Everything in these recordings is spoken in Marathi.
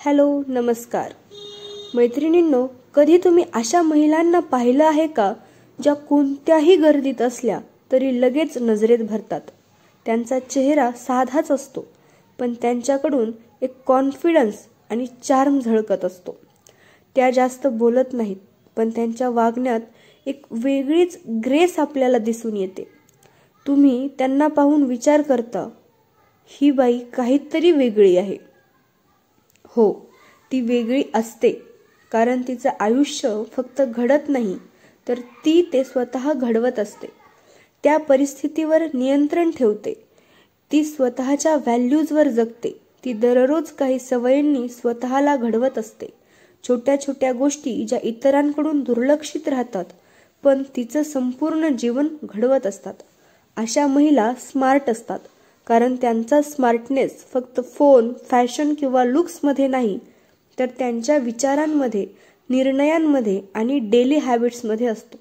हॅलो, नमस्कार मैत्रिणींनो. कधी तुम्ही अशा महिलांना पाहिलं आहे का ज्या कोणत्याही गर्दीत असल्या तरी लगेच नजरेत भरतात. त्यांचा चेहरा साधाच असतो, पण त्यांच्याकडून एक कॉन्फिडन्स आणि चार्म झळकत असतो. त्या जास्त बोलत नाहीत, पण त्यांच्या वागण्यात एक वेगळीच ग्रेस आपल्याला दिसून येते. तुम्ही त्यांना पाहून विचार करता, ही बाई काहीतरी वेगळी आहे. हो, ती वेगळी असते, कारण तिचं आयुष्य फक्त घडत नाही, तर ती ते स्वतः घडवत असते. त्या परिस्थितीवर नियंत्रण ठेवते. ती स्वतःच्या व्हॅल्यूजवर जगते. ती दररोज काही सवयींनी स्वतःला घडवत असते. छोट्या छोट्या गोष्टी ज्या इतरांकडून दुर्लक्षित राहतात, पण तिचं संपूर्ण जीवन घडवत असतात. अशा महिला स्मार्ट असतात, कारण त्यांचा स्मार्टनेस फक्त फोन, फॅशन किंवा लुक्समध्ये नाही, तर त्यांच्या विचारांमध्ये, निर्णयांमध्ये आणि डेली हॅबिट्समध्ये असतो.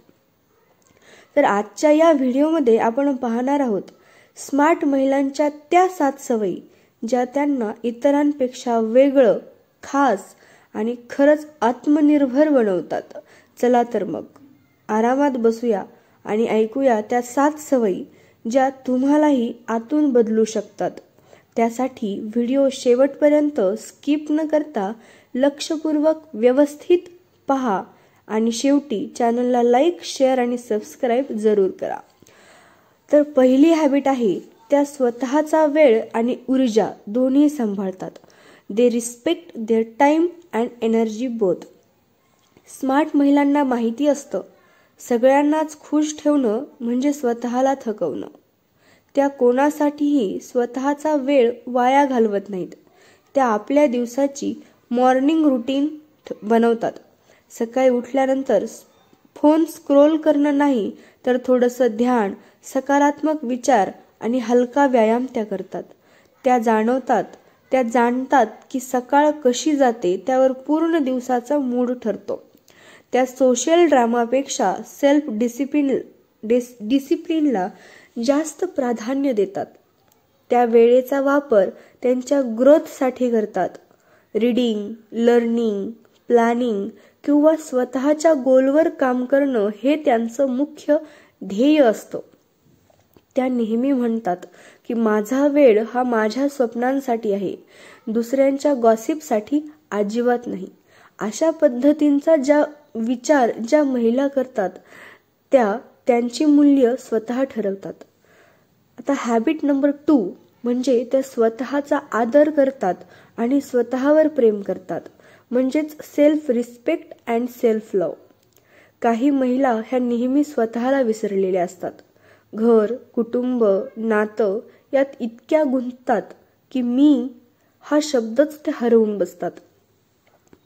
तर आजच्या या व्हिडिओमध्ये आपण पाहणार आहोत स्मार्ट महिलांच्या त्या 7 सवयी ज्या त्यांना इतरांपेक्षा वेगळं, खास आणि खरंच आत्मनिर्भर बनवतात. चला तर मग आरामात बसूया आणि ऐकूया त्या 7 सवयी ज्या तुम्हालाही आतून बदलू शकतात. त्यासाठी व्हिडिओ शेवटपर्यंत स्किप न करता लक्षपूर्वक व्यवस्थित पहा आणि शेवटी चॅनलला लाईक, शेअर आणि सबस्क्राईब जरूर करा. तर पहिली हॅबिट आहे, त्या स्वतःचा वेळ आणि ऊर्जा दोन्ही सांभाळतात. They respect their time and energy both. Smart महिलांना माहिती असतं, सगळ्यांनाच खुश ठेवणं म्हणजे स्वतःला थकवणं. त्या कोणासाठीही स्वतःचा वेळ वाया घालवत नाहीत. त्या आपल्या दिवसाची मॉर्निंग रुटीन बनवतात. सकाळी उठल्यानंतर फोन स्क्रोल करणं नाही, तर थोडंसं ध्यान, सकारात्मक विचार आणि हलका व्यायाम त्या करतात. त्या जाणतात की सकाळ कशी जाते त्यावर पूर्ण दिवसाचा मूड ठरतो. त्या सोशल ड्रामापेक्षा सेल्फ डिसिप्लिनला जास्त प्राधान्य देतात. त्या वेळेचा वापर त्यांच्या ग्रोथसाठी करतात. रीडिंग, लर्निंग, प्लॅनिंग किंवा स्वतःच्या गोलवर काम करणं हे त्यांचं मुख्य ध्येय असतं. त्या नेहमी म्हणतात की माझा वेळ हा माझ्या स्वप्नांसाठी आहे, दुसऱ्यांच्या गॉसिपसाठी अजिबात नाही. अशा पद्धतींचा विचार ज्या महिला करतात त्यांची मूल्य स्वतः ठरवतात. आता हॅबिट नंबर 2 म्हणजे त्या स्वतःचा आदर करतात आणि स्वतःवर प्रेम करतात, म्हणजेच self respect and self love. काही महिला ह्या नेहमी स्वतःला विसरलेल्या असतात. घर, कुटुंब, नातं यात इतक्या गुंततात की मी हा शब्दच ते हरवून बसतात.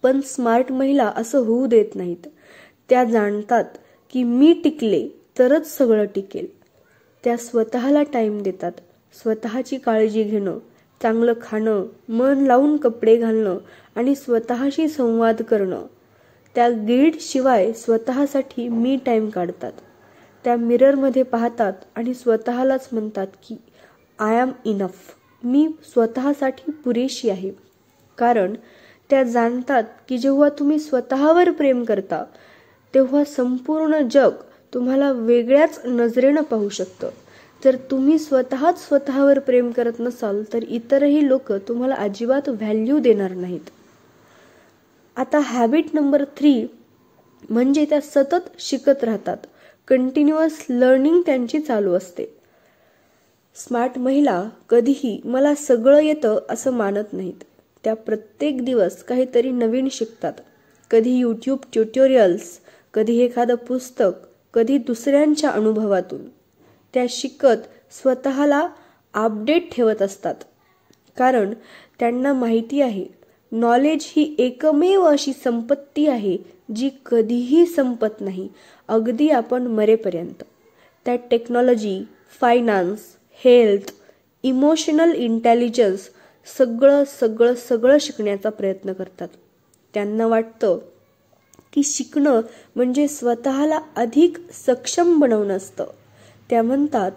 पण स्मार्ट महिला असं होऊ देत नाहीत. त्या जाणतात की मी टिकले तरच सगळं टिकेल. त्या स्वतःला टाइम देतात. स्वतःची काळजी घेणं, चांगलं खाणं, मन लावून कपडे घालणं आणि स्वतःशी संवाद करणं. त्या गिल्ट शिवाय स्वतःसाठी मी टाइम काढतात. त्या मिररमध्ये पाहतात आणि स्वतःलाच म्हणतात की आय एम इनफ. मी स्वतःसाठी पुरेशी आहे. कारण त्या जाणतात की जेव्हा तुम्ही स्वतःवर प्रेम करता, तेव्हा संपूर्ण जग तुम्हाला वेगळ्याच नजरेनं पाहू शकतं. जर तुम्ही स्वतःच स्वतःवर प्रेम करत नसाल, तर इतरही लोक तुम्हाला अजिबात व्हॅल्यू देणार नाहीत. आता हॅबिट नंबर 3 म्हणजे त्या सतत शिकत राहतात. कंटिन्युअस लर्निंग त्यांची चालू असते. स्मार्ट महिला कधीही मला सगळं येतं असं मानत नाहीत. त्या प्रत्येक दिवस काहीतरी नवीन शिकतात. कधी यूट्यूब ट्युटोरियल्स, कधी एखादं पुस्तक, कधी दुसऱ्यांच्या अनुभवातून. त्या शिकत स्वतःला अपडेट ठेवत असतात. कारण त्यांना माहिती आहे, नॉलेज ही एकमेव अशी संपत्ती आहे जी कधीही संपत नाही, अगदी आपण मरेपर्यंत. त्या technology, finance, health, emotional intelligence सगळं शिकण्याचा प्रयत्न करतात. त्यांना वाटतं की शिकणं म्हणजे स्वतःला अधिक सक्षम बनवणं असतं. त्या म्हणतात,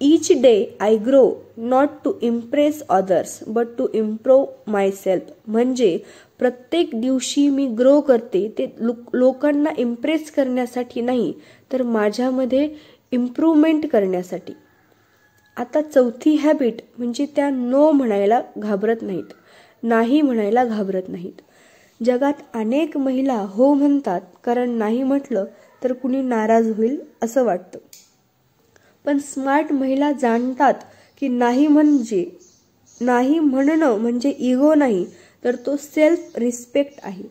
Each day I grow not to impress others but to improve myself. म्हणजे प्रत्येक दिवशी मी ग्रो करते ते लोकांना इम्प्रेस करण्यासाठी नाही तर माझ्यामध्ये इम्प्रूव्हमेंट करण्यासाठी. आता चौथी हॅबिट म्हणजे त्या नो म्हणायला घाबरत नाहीत, नाही म्हणायला घाबरत नाहीत. जगात अनेक महिला हो म्हणतात कारण नाही म्हटलं तर कुणी नाराज होईल असं वाटतं. पण स्मार्ट महिला जाणतात की नाही म्हणणं म्हणजे इगो नाही तर तो सेल्फ रिस्पेक्ट आहे.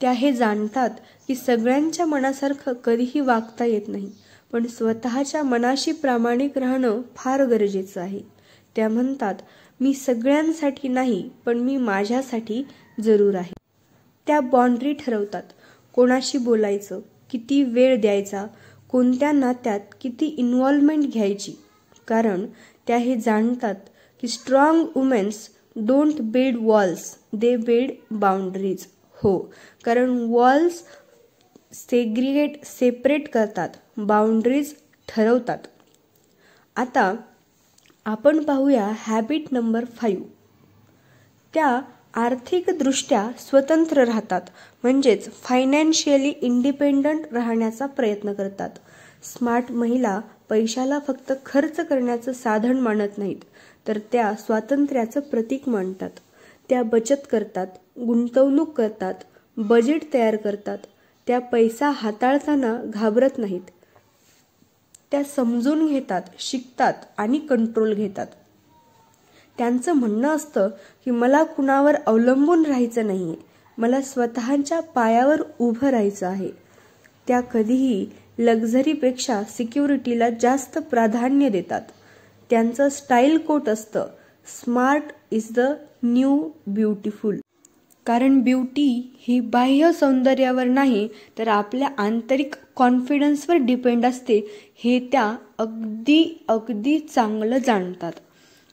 त्या हे जाणतात की सगळ्यांच्या मनासारखं कधीही वागता येत नाही, पण स्वतःच्या मनाशी प्रामाणिक राहणं फार गरजेचं आहे. त्या म्हणतात मी सगळ्यांसाठी नाही पण मी माझ्यासाठी जरूर आहे. त्या बाउंड्री ठरवतात, कोणाशी बोलायचं, किती वेळ द्यायचा, कोणत्या नात्यात किती इन्व्हॉल्वमेंट घ्यायची. कारण त्या हे जाणतात की strong womens don't build walls, they build boundaries. हो, कारण वॉल्स सेपरेट करतात, बाउंड्रीज ठरवतात. आता आपण पाहूया हॅबिट नंबर 5. त्या आर्थिकदृष्ट्या स्वतंत्र राहतात, म्हणजेच फायनान्शियली इंडिपेंडंट राहण्याचा प्रयत्न करतात. स्मार्ट महिला पैशाला फक्त खर्च करण्याचं साधन मानत नाहीत तर त्या स्वातंत्र्याचं प्रतीक मानतात. त्या बचत करतात, गुंतवणूक करतात, बजेट तयार करतात. त्या पैसा हाताळताना घाबरत नाहीत. त्या समजून घेतात, शिकतात आणि कंट्रोल घेतात. त्यांचं म्हणणं असतं की मला कुणावर अवलंबून राहायचं नाहीये, मला स्वतःच्या पायावर उभं राहायचं आहे. त्या कधीही लक्झरीपेक्षा सिक्युरिटीला जास्त प्राधान्य देतात. त्यांचं स्टाईल कोट असतं, smart is the new beautiful. कारण ब्युटी ही बाह्य सौंदर्यावर नाही तर आपल्या आंतरिक कॉन्फिडन्सवर डिपेंड असते, हे त्या अगदी चांगलं जाणतात.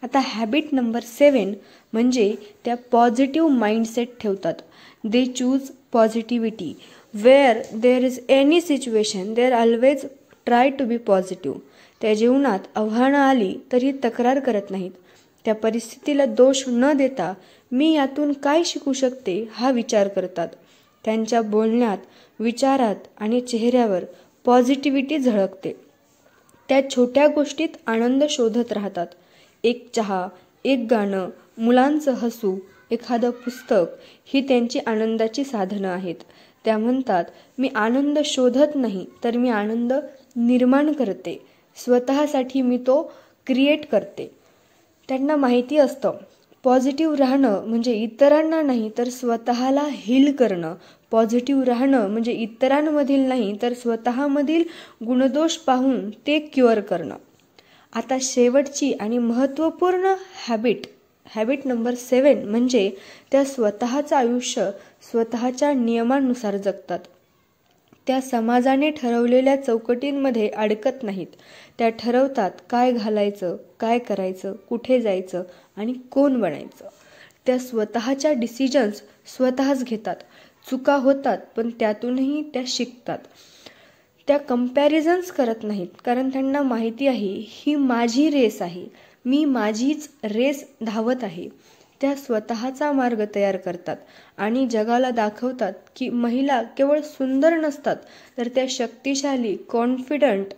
आता हॅबिट नंबर 7 म्हणजे त्या पॉझिटिव्ह माइंडसेट ठेवतात. They choose positivity. Where there is any situation there always try to be positive. त्या जीवनात आव्हानं आली तरी तक्रार करत नाहीत. त्या परिस्थितीला दोष न देता मी यातून काय शिकू शकते हा विचार करतात. त्यांच्या बोलण्यात, विचारात आणि चेहऱ्यावर पॉझिटिव्हिटी झळकते. त्या छोट्या गोष्टीत आनंद शोधत राहतात. एक चहा, एक गाणं, मुलांचं हसू, एखादं पुस्तक ही त्यांची आनंदाची साधनं आहेत. त्या म्हणतात मी आनंद शोधत नाही तर मी आनंद निर्माण करते, स्वतःसाठी मी तो क्रिएट करते. त्यांना माहिती असतं पॉझिटिव्ह राहणं म्हणजे इतरांना नाही तर स्वतःला हील करणं. पॉझिटिव्ह राहणं म्हणजे इतरांमधील नाही तर स्वतःमधील गुणदोष पाहून ते क्युअर करणं. आता शेवटची आणि महत्त्वपूर्ण हॅबिट नंबर 7 म्हणजे त्या स्वतःचं आयुष्य स्वतःच्या नियमांनुसार जगतात. त्या समाजाने ठरवलेल्या चौकटींमध्ये अडकत नाहीत. त्या ठरवतात काय घालायचं, काय करायचं, कुठे जायचं आणि कोण बनायचं. त्या स्वतःच्या डिसिजन्स स्वतःच घेतात. चुका होतात पण त्यातूनही त्या शिकतात. त्या कंपॅरिझन्स करत नाहीत कारण त्यांना माहिती आहे ही माझी रेस आहे, मी माझीच रेस धावत आहे. त्या स्वतःचा मार्ग तयार करतात आणि जगाला दाखवतात की महिला केवळ सुंदर नसतात तर त्या शक्तिशाली, कॉन्फिडंट,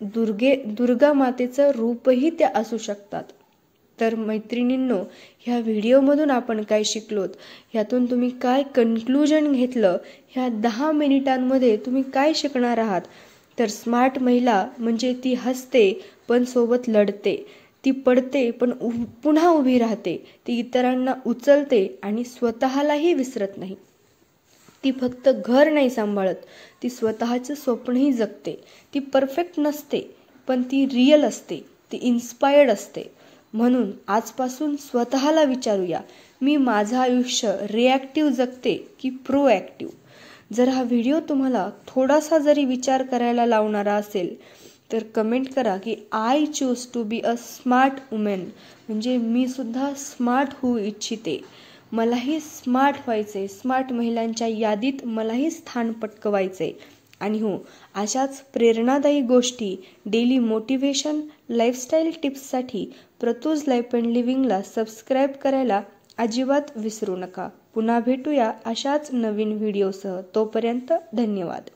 दुर्गा मातेचं रूपही त्या असू शकतात. तर मैत्रिणींनो, ह्या व्हिडिओमधून आपण काय शिकलोत, ह्यातून तुम्ही काय कन्क्लुजन घेतलं, ह्या 10 मिनिटांमध्ये तुम्ही काय शिकणार आहात, तर स्मार्ट महिला म्हणजे ती हसते पण सोबत लढते, ती पडते पण पुन्हा उभी राहते, ती इतरांना उचलते आणि स्वतःलाही विसरत नाही. ती फक्त घर नाही सांभाळत, ती स्वतःचं स्वप्नही जगते. ती परफेक्ट नसते पण ती रिअल असते, ती इन्स्पायर्ड असते. म्हणून आजपासून स्वतःला विचारूया, मी माझं आयुष्य रिॲक्टिव्ह जगते की प्रोॲक्टिव्ह. जर हा व्हिडिओ तुम्हाला थोडासा जरी विचार करायला लावणारा असेल तर कमेंट करा की I choose to be a smart women. म्हणजे मी सुद्धा स्मार्ट होऊ इच्छिते, मलाही स्मार्ट व्हायचे, स्मार्ट महिलांच्या यादीत मलाही स्थान पटकवायचे. आणि हो, अशाच प्रेरणादायी गोष्टी, डेली मोटिवेशन, लाईफस्टाईल टिप्ससाठी प्रतूज लाईफ अँड लिव्हिंगला सबस्क्राईब करायला अजिबात विसरू नका. पुन्हा भेटूया अशाच नवीन व्हिडिओसह. तोपर्यंत धन्यवाद.